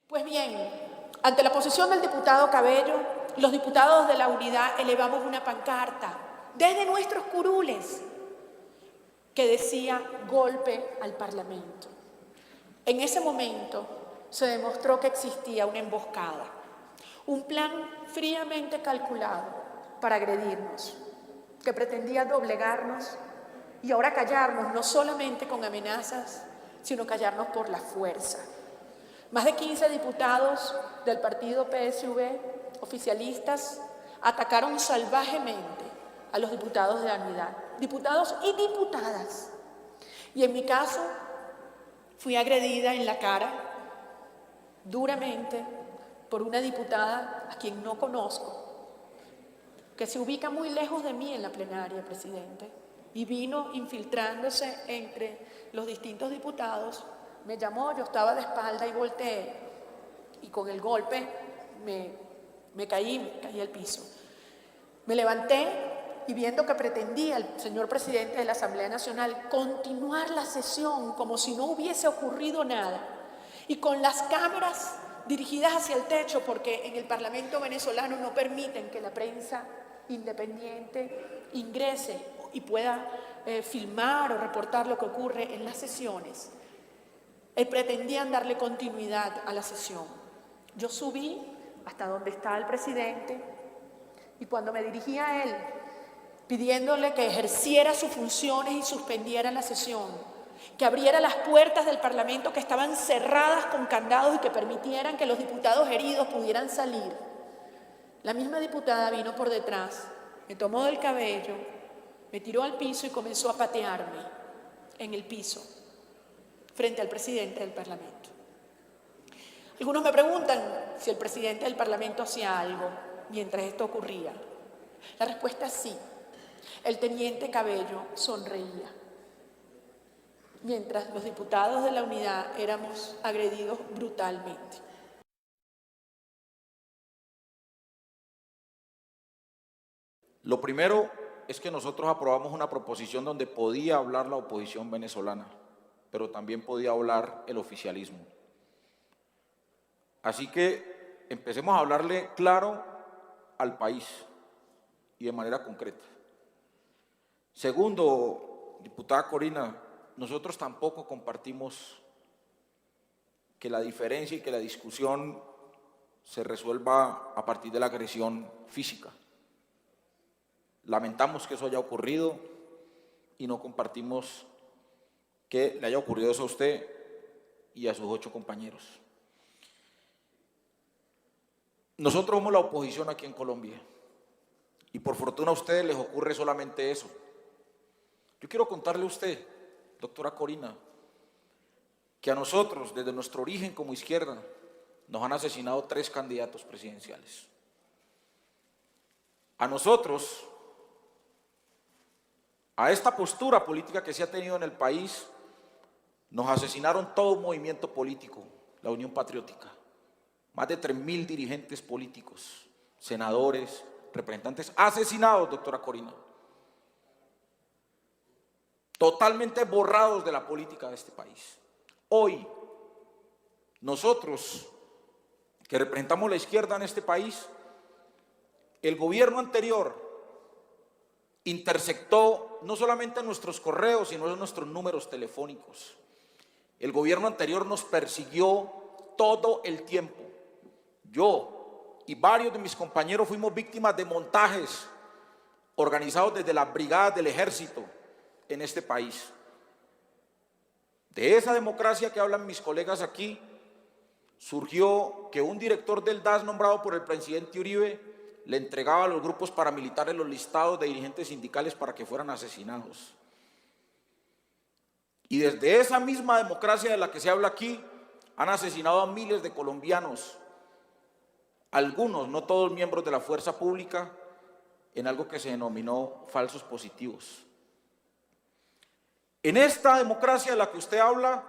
Pues bien, ante la posición del diputado Cabello, los diputados de la Unidad elevamos una pancarta desde nuestros curules que decía golpe al Parlamento. En ese momento se demostró que existía una emboscada, un plan fríamente calculado para agredirnos, que pretendía doblegarnos y ahora callarnos no solamente con amenazas, sino callarnos por la fuerza. Más de 15 diputados del partido PSV, oficialistas, atacaron salvajemente a los diputados de la Unidad, diputados y diputadas. Y en mi caso, fui agredida en la cara duramente por una diputada a quien no conozco, que se ubica muy lejos de mí en la plenaria, presidente, y vino infiltrándose entre los distintos diputados. Me llamó, yo estaba de espalda y volteé, y con el golpe me caí al piso. Me levanté y viendo que pretendía el señor presidente de la Asamblea Nacional continuar la sesión como si no hubiese ocurrido nada, y con las cámaras dirigidas hacia el techo, porque en el Parlamento venezolano no permiten que la prensa independiente ingrese y pueda filmar o reportar lo que ocurre en las sesiones. Pretendían darle continuidad a la sesión. Yo subí hasta donde está el presidente y cuando me dirigí a él, pidiéndole que ejerciera sus funciones y suspendiera la sesión, que abriera las puertas del Parlamento que estaban cerradas con candados y que permitieran que los diputados heridos pudieran salir, la misma diputada vino por detrás, me tomó del cabello, me tiró al piso y comenzó a patearme en el piso, frente al presidente del Parlamento. Algunos me preguntan si el presidente del Parlamento hacía algo mientras esto ocurría. La respuesta es sí. El teniente Cabello sonreía, mientras los diputados de la Unidad éramos agredidos brutalmente. Lo primero es que nosotros aprobamos una proposición donde podía hablar la oposición venezolana, pero también podía hablar el oficialismo. Así que empecemos a hablarle claro al país y de manera concreta. Segundo, diputada Corina, nosotros tampoco compartimos que la diferencia y que la discusión se resuelva a partir de la agresión física. Lamentamos que eso haya ocurrido y no compartimos que le haya ocurrido eso a usted y a sus 8 compañeros. Nosotros somos la oposición aquí en Colombia y por fortuna a ustedes les ocurre solamente eso. Yo quiero contarle a usted, doctora Corina, que a nosotros, desde nuestro origen como izquierda, nos han asesinado 3 candidatos presidenciales. A nosotros, a esta postura política que se ha tenido en el país, nos asesinaron todo un movimiento político, la Unión Patriótica. Más de 3.000 dirigentes políticos, senadores, representantes asesinados, doctora Corina. Totalmente borrados de la política de este país. Hoy, nosotros, que representamos la izquierda en este país, el gobierno anterior interceptó no solamente nuestros correos, sino nuestros números telefónicos. El gobierno anterior nos persiguió todo el tiempo. Yo y varios de mis compañeros fuimos víctimas de montajes organizados desde las brigadas del ejército en este país. De esa democracia que hablan mis colegas aquí, surgió que un director del DAS nombrado por el presidente Uribe le entregaba a los grupos paramilitares los listados de dirigentes sindicales para que fueran asesinados. Y desde esa misma democracia de la que se habla aquí, han asesinado a miles de colombianos, algunos, no todos miembros de la fuerza pública, en algo que se denominó falsos positivos. En esta democracia de la que usted habla,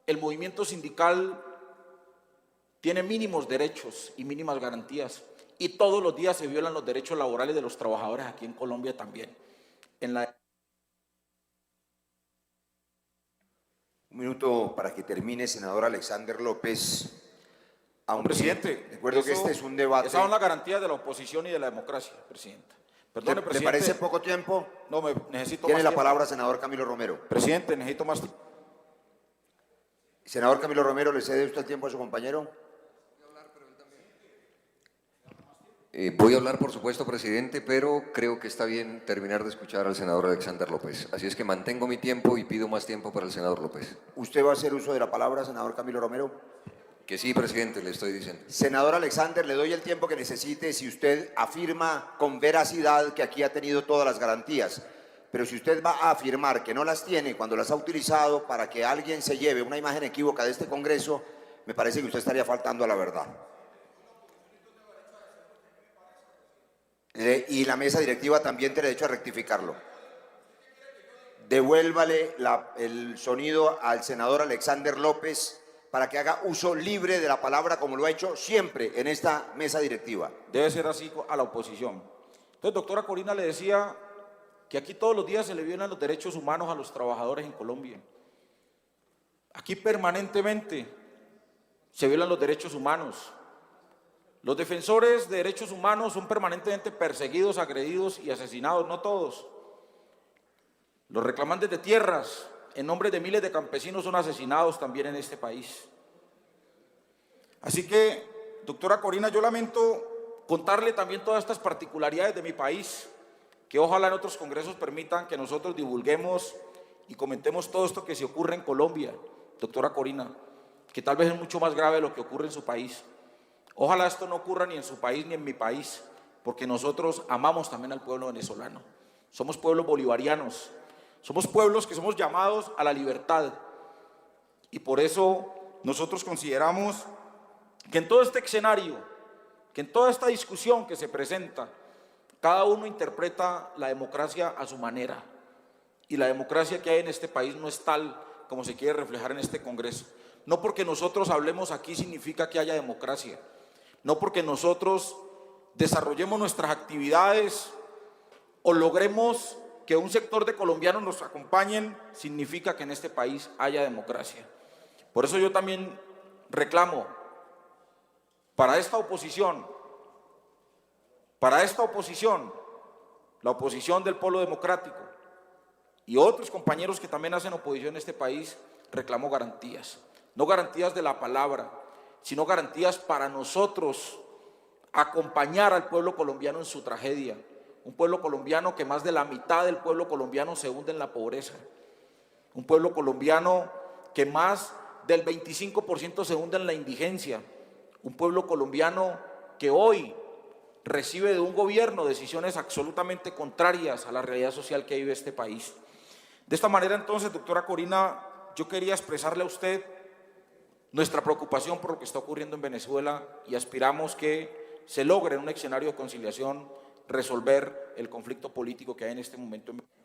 el movimiento sindical tiene mínimos derechos y mínimas garantías, y todos los días se violan los derechos laborales de los trabajadores aquí en Colombia también. Un minuto para que termine, senador Alexander López. Aunque, presidente, recuerdo que eso- este es un debate. Esas son las garantías de la oposición y de la democracia, presidente. Perdone, ¿Le presidente. parece poco tiempo? No, necesito Tiene más la tiempo. palabra, senador Camilo Romero. Presidente, necesito más tiempo. Senador Camilo Romero, ¿le cede usted el tiempo a su compañero? Voy a hablar, por supuesto, presidente, pero creo que está bien terminar de escuchar al senador Alexander López. Así es que mantengo mi tiempo y pido más tiempo para el senador López. ¿Usted va a hacer uso de la palabra, senador Camilo Romero? Que sí, presidente, le estoy diciendo. Senador Alexander, le doy el tiempo que necesite si usted afirma con veracidad que aquí ha tenido todas las garantías. Pero si usted va a afirmar que no las tiene cuando las ha utilizado para que alguien se lleve una imagen equívoca de este Congreso, me parece que usted estaría faltando a la verdad. Y la mesa directiva también tiene derecho a rectificarlo. Devuélvale el sonido al senador Alexander López para que haga uso libre de la palabra como lo ha hecho siempre en esta mesa directiva. Debe ser así a la oposición. Entonces, doctora Corina, le decía que aquí todos los días se le violan los derechos humanos a los trabajadores en Colombia. Aquí permanentemente se violan los derechos humanos. Los defensores de derechos humanos son permanentemente perseguidos, agredidos y asesinados, no todos. Los reclamantes de tierras, en nombre de miles de campesinos, son asesinados también en este país. Así que, doctora Corina, yo lamento contarle también todas estas particularidades de mi país, que ojalá en otros congresos permitan que nosotros divulguemos y comentemos todo esto que se ocurre en Colombia, doctora Corina, que tal vez es mucho más grave de lo que ocurre en su país. Ojalá esto no ocurra ni en su país ni en mi país, porque nosotros amamos también al pueblo venezolano. Somos pueblos bolivarianos, somos pueblos que somos llamados a la libertad. Y por eso nosotros consideramos que en todo este escenario, que en toda esta discusión que se presenta, cada uno interpreta la democracia a su manera. Y la democracia que hay en este país no es tal como se quiere reflejar en este Congreso. No porque nosotros hablemos aquí significa que haya democracia. No porque nosotros desarrollemos nuestras actividades o logremos que un sector de colombianos nos acompañen, significa que en este país haya democracia. Por eso yo también reclamo para esta oposición, la oposición del Polo Democrático y otros compañeros que también hacen oposición en este país, reclamo garantías. No garantías de la palabra, sino garantías para nosotros acompañar al pueblo colombiano en su tragedia. Un pueblo colombiano que más de la mitad del pueblo colombiano se hunde en la pobreza. Un pueblo colombiano que más del 25% se hunde en la indigencia. Un pueblo colombiano que hoy recibe de un gobierno decisiones absolutamente contrarias a la realidad social que vive este país. De esta manera, entonces, doctora Corina, yo quería expresarle a usted nuestra preocupación por lo que está ocurriendo en Venezuela y aspiramos que se logre en un escenario de conciliación resolver el conflicto político que hay en este momento en Venezuela.